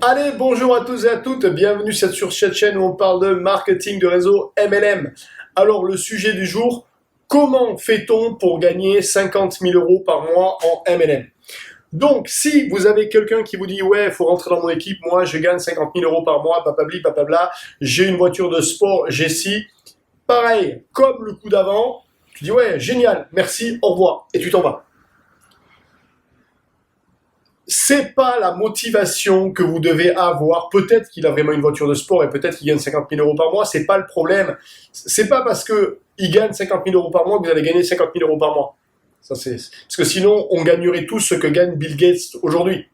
Allez, bonjour à tous et à toutes, bienvenue sur cette chaîne où on parle de marketing de réseau MLM. Alors, le sujet du jour, comment fait-on pour gagner 50 000 euros par mois en MLM? Donc, si vous avez quelqu'un qui vous dit « Ouais, il faut rentrer dans mon équipe, moi je gagne 50 000 euros par mois, papabli, papabla, j'ai une voiture de sport, j'ai ci. » Pareil, comme le coup d'avant, tu dis « Ouais, génial, merci, au revoir » et tu t'en vas. C'est pas la motivation que vous devez avoir. Peut-être qu'il a vraiment une voiture de sport et peut-être qu'il gagne 50 000 euros par mois. C'est pas le problème. C'est pas parce que il gagne 50 000 euros par mois que vous allez gagner 50 000 euros par mois. Parce que sinon, on gagnerait tous ce que gagne Bill Gates aujourd'hui.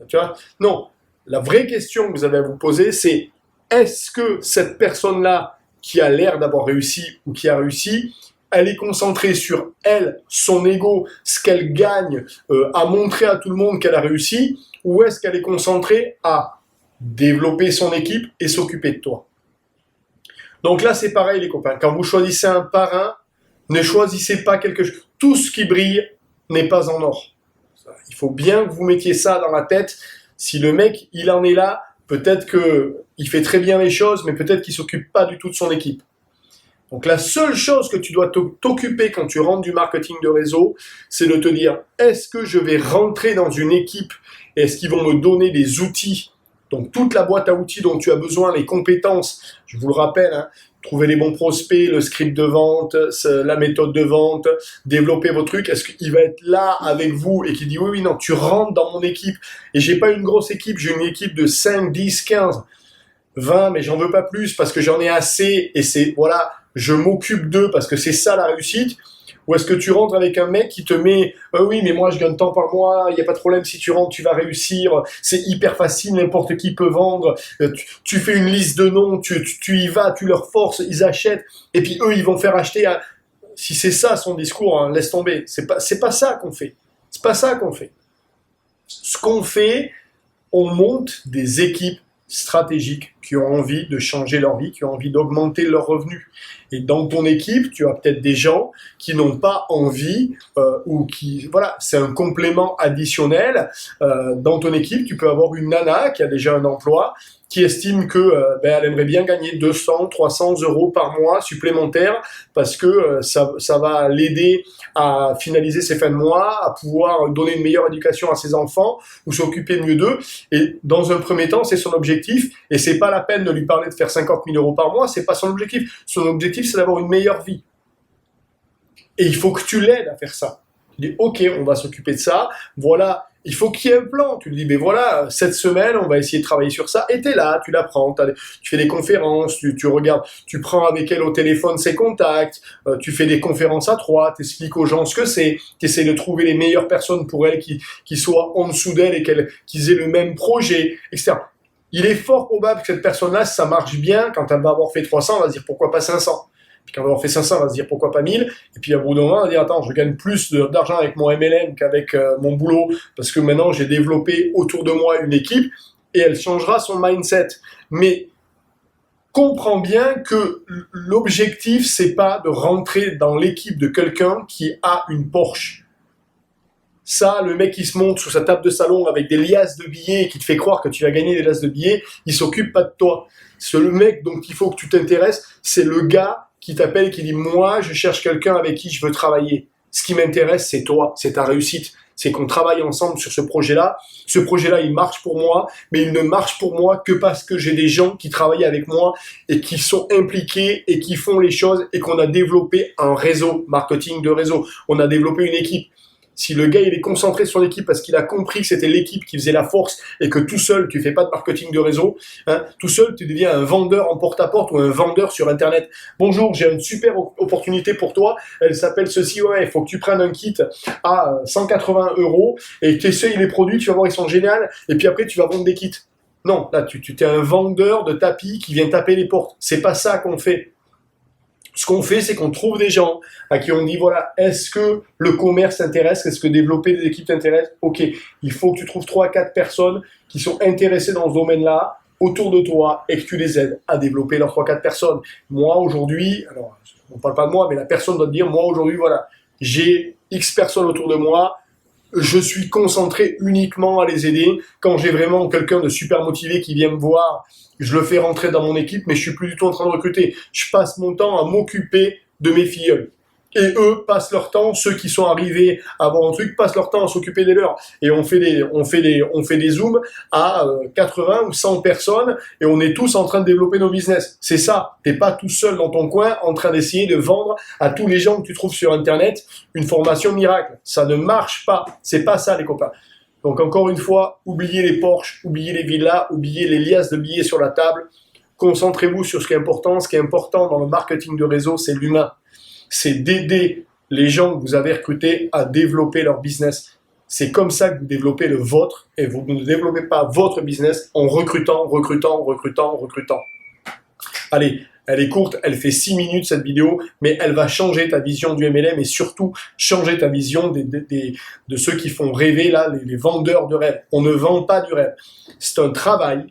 Tu vois? Non. La vraie question que vous avez à vous poser, c'est est-ce que cette personne-là qui a l'air d'avoir réussi ou qui a réussi, elle est concentrée sur elle, son ego, ce qu'elle gagne, à montrer à tout le monde qu'elle a réussi, ou est-ce qu'elle est concentrée à développer son équipe et s'occuper de toi? Donc là, c'est pareil, les copains. Quand vous choisissez un parrain, ne choisissez pas quelque chose. Tout ce qui brille n'est pas en or. Il faut bien que vous mettiez ça dans la tête. Si le mec, il en est là, peut-être qu'il fait très bien les choses, mais peut-être qu'il ne s'occupe pas du tout de son équipe. Donc la seule chose que tu dois t'occuper quand tu rentres du marketing de réseau, c'est de te dire, est-ce que je vais rentrer dans une équipe et est-ce qu'ils vont me donner des outils, donc toute la boîte à outils dont tu as besoin, les compétences, je vous le rappelle, hein, trouver les bons prospects, le script de vente, la méthode de vente, développer vos trucs, est-ce qu'il va être là avec vous et qui dit oui, non, tu rentres dans mon équipe et j'ai pas une grosse équipe, j'ai une équipe de 5, 10, 15, 20, mais j'en veux pas plus parce que j'en ai assez et c'est, voilà, je m'occupe d'eux parce que c'est ça la réussite. Ou est-ce que tu rentres avec un mec qui te met oui, mais moi je gagne tant par mois, il n'y a pas de problème, si tu rentres, tu vas réussir, c'est hyper facile, n'importe qui peut vendre, tu fais une liste de noms, tu y vas, tu leur forces, ils achètent, et puis eux, ils vont faire acheter. Si c'est ça son discours, hein, laisse tomber. C'est pas ça qu'on fait. C'est pas ça qu'on fait. Ce qu'on fait, on monte des équipes stratégiques qui ont envie de changer leur vie, qui ont envie d'augmenter leurs revenus. Et dans ton équipe, tu as peut-être des gens qui n'ont pas envie ou qui, voilà, c'est un complément additionnel. Dans ton équipe, tu peux avoir une nana qui a déjà un emploi, qui estime que elle aimerait bien gagner 200, 300 euros par mois supplémentaires parce que ça va l'aider à finaliser ses fins de mois, à pouvoir donner une meilleure éducation à ses enfants ou s'occuper mieux d'eux. Et dans un premier temps, c'est son objectif. Et c'est pas la peine de lui parler de faire 50 000 euros par mois. C'est pas son objectif. Son objectif, c'est d'avoir une meilleure vie. Et il faut que tu l'aides à faire ça. Tu dis, ok, on va s'occuper de ça. Voilà, il faut qu'il y ait un plan. Tu lui dis, mais voilà, cette semaine, on va essayer de travailler sur ça. Et t'es là, tu l'apprends. Tu fais des conférences, tu regardes, tu prends avec elle au téléphone ses contacts, tu fais des conférences à trois, tu expliques aux gens ce que c'est, tu essaies de trouver les meilleures personnes pour elle qui soient en dessous d'elle et qu'ils aient le même projet, etc. Il est fort probable que cette personne-là, si ça marche bien, quand elle va avoir fait 300, elle va se dire pourquoi pas 500. Puis quand on va avoir fait 500, on va se dire pourquoi pas 1000. Et puis à bout d'un moment, on va dire attends, je gagne plus d'argent avec mon MLM qu'avec mon boulot parce que maintenant j'ai développé autour de moi une équipe et elle changera son mindset. Mais comprends bien que l'objectif, c'est pas de rentrer dans l'équipe de quelqu'un qui a une Porsche. Ça, le mec qui se monte sur sa table de salon avec des liasses de billets et qui te fait croire que tu vas gagner des liasses de billets, il s'occupe pas de toi. C'est le mec dont il faut que tu t'intéresses, c'est le gars qui t'appelle et qui dit « Moi, je cherche quelqu'un avec qui je veux travailler. Ce qui m'intéresse, c'est toi, c'est ta réussite. C'est qu'on travaille ensemble sur ce projet-là. Ce projet-là, il marche pour moi, mais il ne marche pour moi que parce que j'ai des gens qui travaillent avec moi et qui sont impliqués et qui font les choses et qu'on a développé un réseau, marketing de réseau. On a développé une équipe. Si le gars il est concentré sur l'équipe parce qu'il a compris que c'était l'équipe qui faisait la force et que tout seul tu fais pas de marketing de réseau, hein, tout seul tu deviens un vendeur en porte-à-porte ou un vendeur sur internet. Bonjour, j'ai une super opportunité pour toi, elle s'appelle ceci, ouais, il faut que tu prennes un kit à 180 € et tu essayes les produits, tu vas voir ils sont géniaux et puis après tu vas vendre des kits. Non, là tu es un vendeur de tapis qui vient taper les portes. C'est pas ça qu'on fait. Ce qu'on fait, c'est qu'on trouve des gens à qui on dit, voilà, est-ce que le commerce t'intéresse? Est-ce que développer des équipes t'intéresse? Ok, il faut que tu trouves 3 à 4 personnes qui sont intéressées dans ce domaine-là autour de toi et que tu les aides à développer leurs 3 à 4 personnes. Moi, aujourd'hui, alors, on ne parle pas de moi, mais la personne doit te dire, moi, aujourd'hui, voilà, j'ai X personnes autour de moi, je suis concentré uniquement à les aider. Quand j'ai vraiment quelqu'un de super motivé qui vient me voir, je le fais rentrer dans mon équipe, mais je suis plus du tout en train de recruter. Je passe mon temps à m'occuper de mes filleuls. Et eux passent leur temps, ceux qui sont arrivés à avoir un truc, passent leur temps à s'occuper des leurs. Et on fait des zooms à 80 ou 100 personnes et on est tous en train de développer nos business. C'est ça. T'es pas tout seul dans ton coin en train d'essayer de vendre à tous les gens que tu trouves sur Internet une formation miracle. Ça ne marche pas. C'est pas ça, les copains. Donc encore une fois, oubliez les Porsche, oubliez les villas, oubliez les liasses de billets sur la table. Concentrez-vous sur ce qui est important. Ce qui est important dans le marketing de réseau, c'est l'humain. C'est d'aider les gens que vous avez recrutés à développer leur business. C'est comme ça que vous développez le vôtre et vous ne développez pas votre business en recrutant. Allez, elle est courte, elle fait 6 minutes cette vidéo, mais elle va changer ta vision du MLM et surtout changer ta vision de ceux qui font rêver là, les vendeurs de rêve. On ne vend pas du rêve. C'est un travail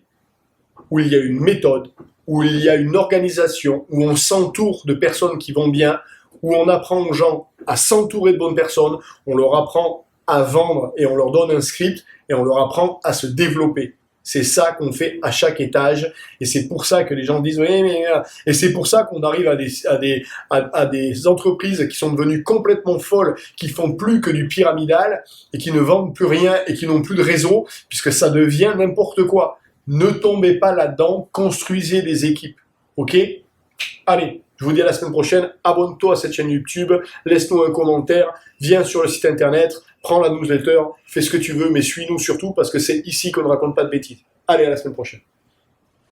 où il y a une méthode, où il y a une organisation, où on s'entoure de personnes qui vont bien, où on apprend aux gens à s'entourer de bonnes personnes, on leur apprend à vendre et on leur donne un script et on leur apprend à se développer. C'est ça qu'on fait à chaque étage et c'est pour ça que les gens disent oui, mais et c'est pour ça qu'on arrive à des entreprises qui sont devenues complètement folles, qui font plus que du pyramidal et qui ne vendent plus rien et qui n'ont plus de réseau puisque ça devient n'importe quoi. Ne tombez pas là-dedans, construisez des équipes. Ok? Allez, je vous dis à la semaine prochaine. Abonne-toi à cette chaîne YouTube, laisse-nous un commentaire, viens sur le site internet, prends la newsletter, fais ce que tu veux, mais suis-nous surtout parce que c'est ici qu'on ne raconte pas de bêtises. Allez, à la semaine prochaine.